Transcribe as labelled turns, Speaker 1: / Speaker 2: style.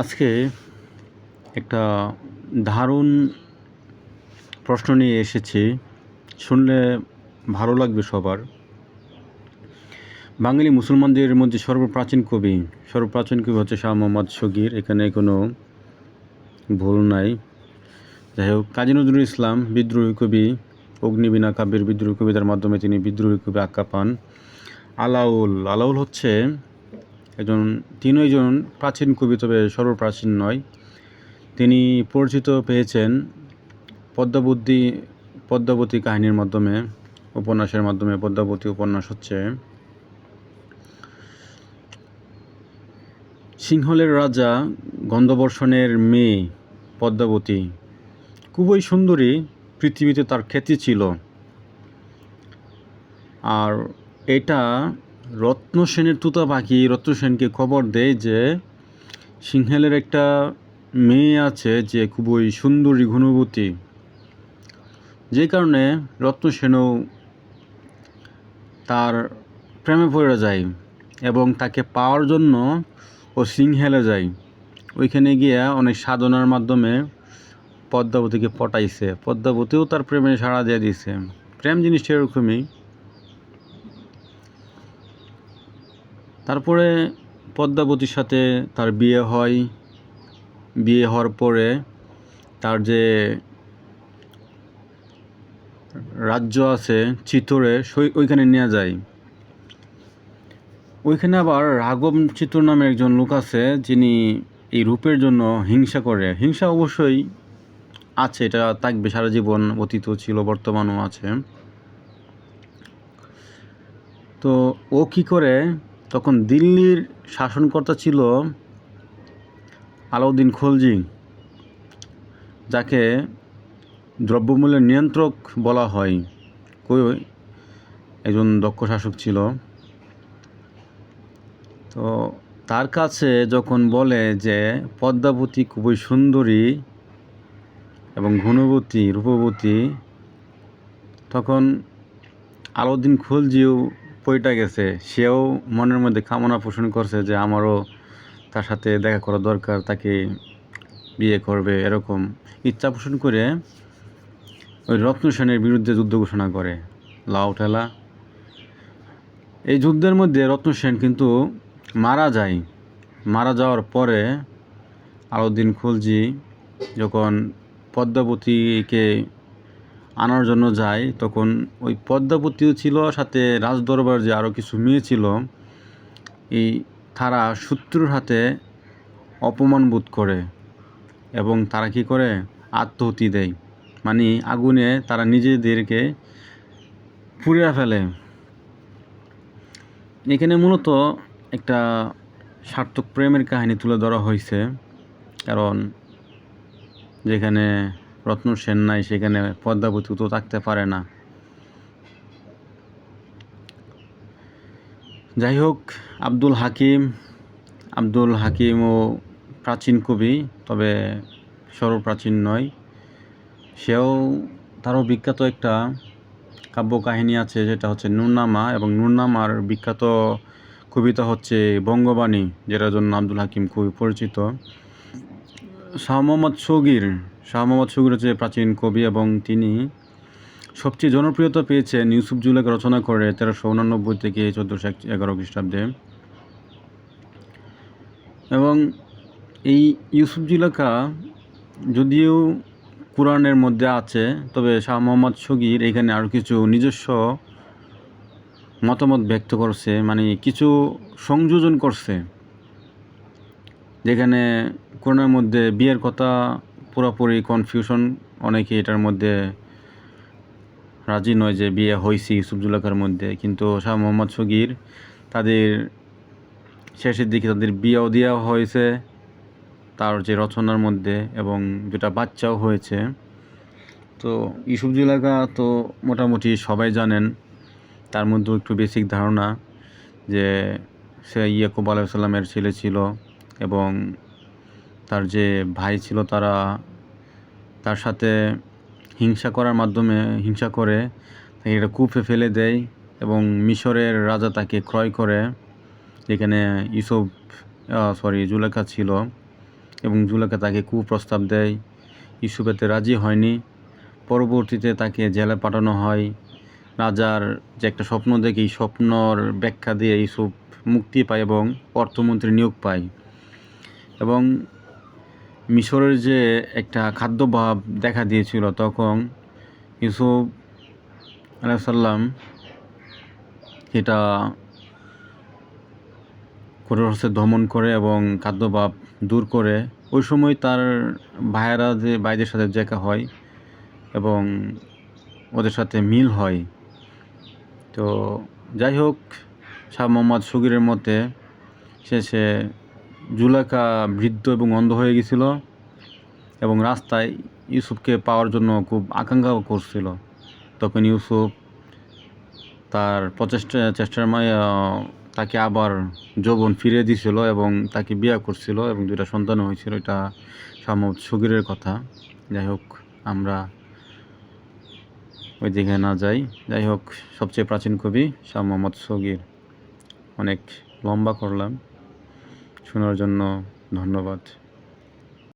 Speaker 1: আজকে একটা দারুণ প্রশ্ন নিয়ে এসেছি। শুনলে ভালো লাগবে সবার। বাঙালি মুসলমানদের মধ্যে সর্বপ্রাচীন কবি হচ্ছে শাহ মোহাম্মদ শগীর। এখানে কোনো ভুল নাই। যাই হোক, কাজী নজরুল ইসলাম বিদ্রোহী কবি, অগ্নিবীণা কাব্যের বিদ্রোহী কবিতার মাধ্যমে তিনি বিদ্রোহী কবি আখ্যা পান। আলাউল হচ্ছে তিনিও একজন প্রাচীন কবি, তবে সর্বপ্রাচীন নয়। তিনি পরিচিত পেয়েছেন পদ্মাবতী কাহিনীর মাধ্যমে, উপন্যাসের মাধ্যমে। পদ্মাবতী উপন্যাস হচ্ছে সিংহলের রাজা গন্ধবর্ষণের মেয়ে পদ্মাবতী খুবই সুন্দরী, পৃথিবীতে তার খ্যাতি ছিল। আর এটা রত্নসেনের তুতা পাখি রত্নসেনকে খবর দেয় যে সিংহলের একটা মেয়ে আছে যে খুবই সুন্দরী, গুণবতী। যে কারণে রত্নসেনও তার প্রেমে পড়ে যায় এবং তাকে পাওয়ার জন্য ও সিংহেলে যায়। ওইখানে গিয়ে অনেক সাধনার মাধ্যমে পদ্মাবতীকে পটাইছে। পদ্মাবতীও তার প্রেমে সাড়া দিয়ে দিছে। প্রেম জিনিসটা এরকমই। তারপরে পদ্মাবতীর সাথে তার বিয়ে হয়। বিয়ে হওয়ার পরে তার যে রাজ্য আছে চিত্তরে, ওইখানে নিয়ে যায়। ওইখানে আবার রাঘব চিত্র নামে একজন লোক আছে, যিনি এই রূপের জন্য হিংসা করে। হিংসা অবশ্যই আছে, এটা থাকবে, সারা জীবন অতীত ছিল, বর্তমানও আছে। তো ও কি করে, তখন দিল্লির শাসনকর্তা ছিল আলাউদ্দিন খলজি, যাকে দ্রব্যমূল্যের নিয়ন্ত্রক বলা হয়। একজন দক্ষ শাসক ছিল। তো তার কাছে যখন বলে যে পদ্মাবতী খুবই সুন্দরী এবং গুণবতী, রূপবতী, তখন আলাউদ্দিন খলজিও পইটা গেছে। সেও মনের মধ্যে কামনা পোষণ করছে যে আমারও তার সাথে দেখা করা দরকার, তাকে বিয়ে করবে, এরকম ইচ্ছা পোষণ করে ওই রত্নসেনের বিরুদ্ধে যুদ্ধ ঘোষণা করে। লাউ ঠেলা। এই যুদ্ধের মধ্যে রত্নসেন কিন্তু মারা যায়। মারা যাওয়ার পরে আলাউদ্দিন খলজি যখন পদ্মাবতীকে আনার জন্য যায়, তখন ওই পদ্মাবতীও ছিল, সাথে রাজদরবার যে আরও কিছু মেয়ে ছিল, এই তারা শত্রুর হাতে অপমান বোধ করে এবং তারা কি করে, আত্মহতি দেয়। মানে আগুনে তারা নিজেদেরকে পুড়িয়ে ফেলে। এখানে মূলত একটা সার্থক প্রেমের কাহিনী তুলে ধরা হয়েছে, কারণ যেখানে রত্নসেন নাই সেখানে পদ্মাবতী তো থাকতে পারে না। যাই হোক, আব্দুল হাকিমও প্রাচীন কবি, তবে সর্বপ্রাচীন নয়। তারও বিখ্যাত একটা কাব্য কাহিনী আছে, যেটা হচ্ছে নূরনামা, এবং নূরনামার বিখ্যাত কবিতা হচ্ছে বঙ্গবাণী, যেটার জন্য আব্দুল হাকিম খুবই পরিচিত। শাহ মোহাম্মদ শগীর হচ্ছে প্রাচীন কবি, এবং তিনি সবচেয়ে জনপ্রিয়তা পেয়েছেন ইউসুফ জুলেখা রচনা করে 1389 থেকে 1411 খ্রিস্টাব্দে। এবং এই ইউসুফ জুলেখা যদিও কোরআনের মধ্যে আছে, তবে শাহ মোহাম্মদ শগীর এখানে আরও কিছু নিজস্ব মতামত ব্যক্ত করছে, মানে কিছু সংযোজন করছে। যেখানে কোরআনের মধ্যে বিয়ের কথা পুরোপুরি কনফিউশন, অনেকে এটার মধ্যে রাজি নয় যে বিয়ে হয়েছে ইউসুফ জুলেখার মধ্যে, কিন্তু শাহ মোহাম্মদ শগীর তাদের শেষের দিকে তাদের বিয়েও দেওয়া হয়েছে তার যে রচনার মধ্যে, এবং যেটা বাচ্চাও হয়েছে। তো ইউসুফ জুলেখা তো মোটামুটি সবাই জানেন, তার মধ্যেও একটু বেসিক ধারণা যে সে ইয়াকুব আলাইহিস সালামের ছেলে ছিল, এবং তার যে ভাই ছিল তারা তার সাথে হিংসা করে তাকে একটা কূপে ফেলে দেয়, এবং মিশরের রাজা তাকে ক্রয় করে, যেখানে জুলেখা ছিল। এবং জুলেখা তাকে কুপ্রস্তাব দেয়। ইউসুফ এতে রাজি হয়নি। পরবর্তীতে তাকে জেলে পাঠানো হয়। রাজার যে একটা স্বপ্ন দেখে এই স্বপ্নর ব্যাখ্যা দিয়ে ইউসুফ মুক্তি পায় এবং অর্থমন্ত্রী নিয়োগ পায়। এবং মিশরের যে একটা খাদ্যাভাব দেখা দিয়েছিল, তখন ইউসুফ আলাইহিস সালাম এটা কঠোর হস্তে দমন করে এবং খাদ্যাভাব দূর করে। ওই সময় তার ভাইদের সাথে দেখা হয় এবং ওদের সাথে মিল হয়। তো যাই হোক, শাহ মোহাম্মদ শোগিরের মতে শেষে জুলেখা বৃদ্ধ এবং অন্ধ হয়ে গেছিল এবং রাস্তায় ইউসুফকে পাওয়ার জন্য খুব আকাঙ্ক্ষাও করছিল। তখন ইউসুফ তার চেষ্টার তাকে আবার যৌবন ফিরিয়ে দিয়েছিল এবং তাকে বিয়ে করছিল এবং 2টা সন্তান হয়েছিল। এটা শাহ মোহাম্মদ শোগিরের কথা। যাই হোক, আমরা ওই দিকে না যাই। যাই হোক, সবচেয়ে প্রাচীন কবি শাহ মোহাম্মদ শোগির। অনেক লম্বা করলাম, শোনার জন্য ধন্যবাদ।